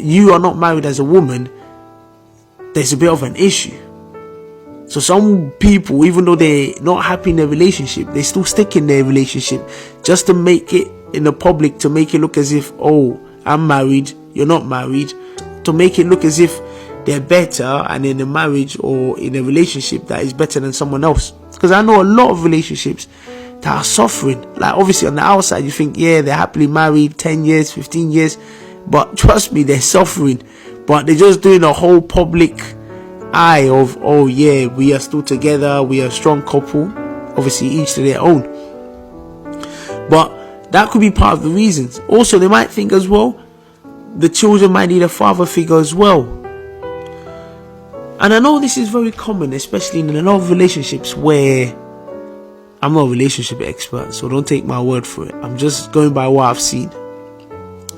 you are not married as a woman, there's a bit of an issue. So some people, even though they're not happy in their relationship, they still stick in their relationship just to make it in the public, to make it look as if, oh, I'm married, you're not married, to make it look as if they're better and in a marriage or in a relationship that is better than someone else. Because I know a lot of relationships that are suffering. Like, obviously on the outside you think, yeah, they're happily married 10 years, 15 years, but trust me, they're suffering. But they're just doing a whole public eye of, oh yeah, we are still together, we are a strong couple. Obviously each to their own, but that could be part of the reasons. Also, they might think as well, the children might need a father figure as well. And I know this is very common, especially in a lot of relationships where, I'm not a relationship expert, so don't take my word for it, I'm just going by what I've seen.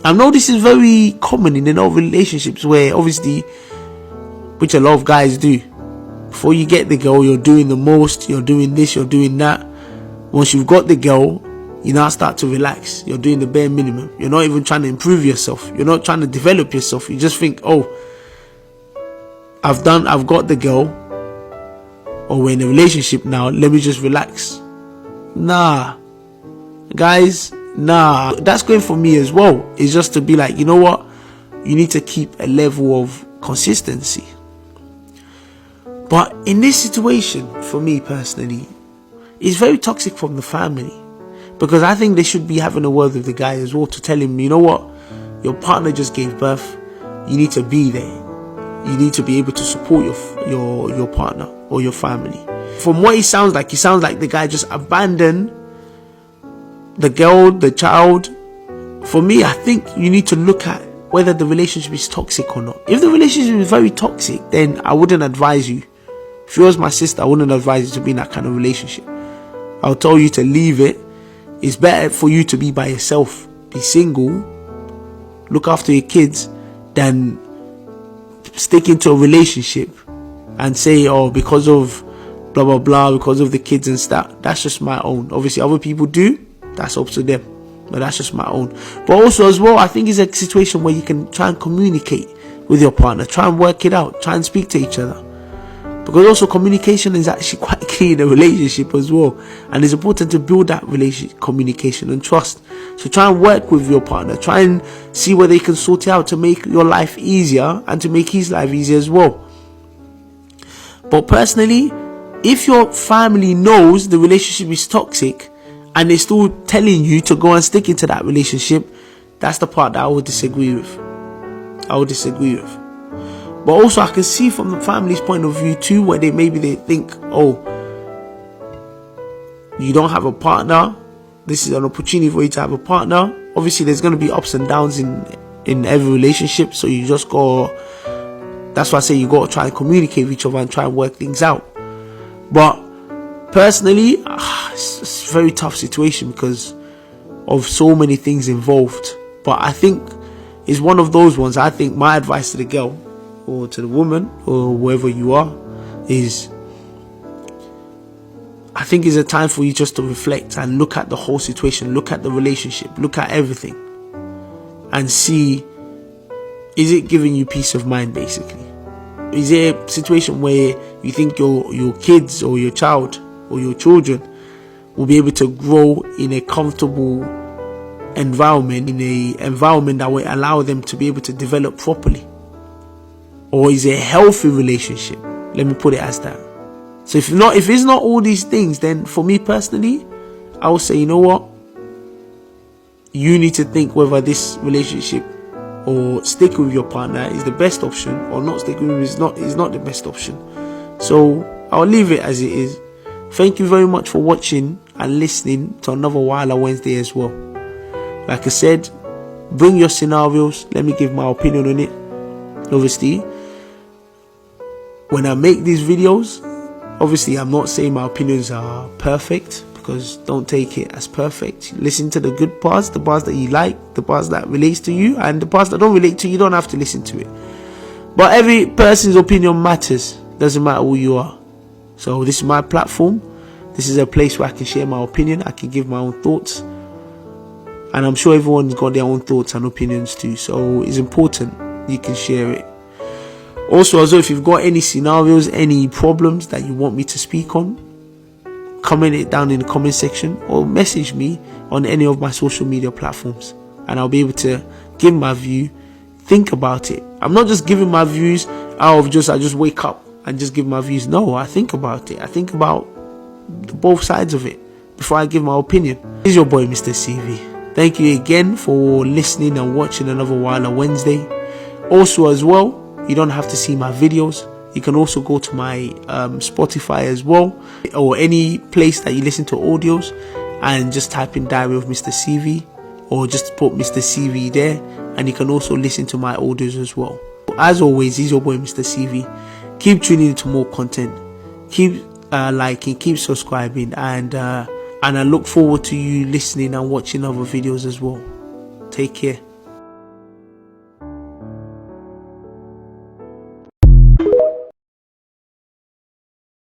I know this is very common in a lot of relationships where, obviously, which a lot of guys do, before you get the girl, you're doing the most, you're doing this, you're doing that. Once you've got the girl, you now start to relax. You're doing the bare minimum. You're not even trying to improve yourself. You're not trying to develop yourself. You just think, oh, I've got the girl, or we're in a relationship now, let me just relax. Nah, guys, nah. That's going for me as well. It's just to be like, you know what? You need to keep a level of consistency. But in this situation, for me personally, it's very toxic from the family, because I think they should be having a word with the guy as well, to tell him, you know what, your partner just gave birth, you need to be there, you need to be able to support your partner or your family. From what he sounds like the guy just abandoned the girl, the child. For me, I think you need to look at whether the relationship is toxic or not. If the relationship is very toxic, then I wouldn't advise you. If you was my sister, I wouldn't advise you to be in that kind of relationship. I'll tell you to leave it. It's better for you to be by yourself, be single, look after your kids, than stick into a relationship and say, oh, because of blah blah blah, because of the kids and stuff. That's just my own. Obviously other people do, that's up to them, but that's just my own. But also as well, I think it's a situation where you can try and communicate with your partner, try and work it out, try and speak to each other, because also communication is actually quite key in a relationship as well, and it's important to build that relationship, communication and trust. So try and work with your partner, try and see whether you can sort it out to make your life easier and to make his life easier as well. But personally, if your family knows the relationship is toxic and they're still telling you to go and stick into that relationship, that's the part that I would disagree with. But also I can see from the family's point of view too, where they think, oh, you don't have a partner, this is an opportunity for you to have a partner. Obviously there's going to be ups and downs in every relationship, so you just that's why I say you got to try and communicate with each other and try and work things out. But personally, it's a very tough situation because of so many things involved. But I think it's one of those ones. I think my advice to the girl or to the woman or whoever you are is, I think it's a time for you just to reflect and look at the whole situation, look at the relationship, look at everything and see, is it giving you peace of mind basically? Is there a situation where you think your kids or your child or your children will be able to grow in a comfortable environment, in an environment that will allow them to be able to develop properly? Or is it a healthy relationship? Let me put it as that. So if it's not all these things, then for me personally, I would say, you know what? You need to think whether this relationship or stick with your partner is the best option, or not stick with him is not the best option. So I'll leave it as it is. Thank you very much for watching and listening to another Wala Wednesday as well. Like I said, bring your scenarios, let me give my opinion on it. Obviously, when I make these videos, obviously I'm not saying my opinions are perfect, because don't take it as perfect. Listen to the good parts, the parts that you like, the parts that relates to you, and the parts that don't relate to you, you don't have to listen to it. But every person's opinion matters, doesn't matter who you are. So this is my platform, this is a place where I can share my opinion, I can give my own thoughts, and I'm sure everyone's got their own thoughts and opinions too. So it's important you can share it. Also, as well, if you've got any scenarios, any problems that you want me to speak on, comment it down in the comment section or message me on any of my social media platforms, and I'll be able to give my view, think about it. I'm not just giving my views out of I just wake up and just give my views. No, I think about it. I think about both sides of it before I give my opinion. This is your boy, Mr. CV. Thank you again for listening and watching another Wilder Wednesday. Also, as well, you don't have to see my videos. You can also go to my Spotify as well, or any place that you listen to audios, and just type in Diary of Mr. CV, or just put Mr. CV there, and you can also listen to my audios as well. As always, this is your boy, Mr. CV. Keep tuning into more content. Keep liking, keep subscribing, and I look forward to you listening and watching other videos as well. Take care.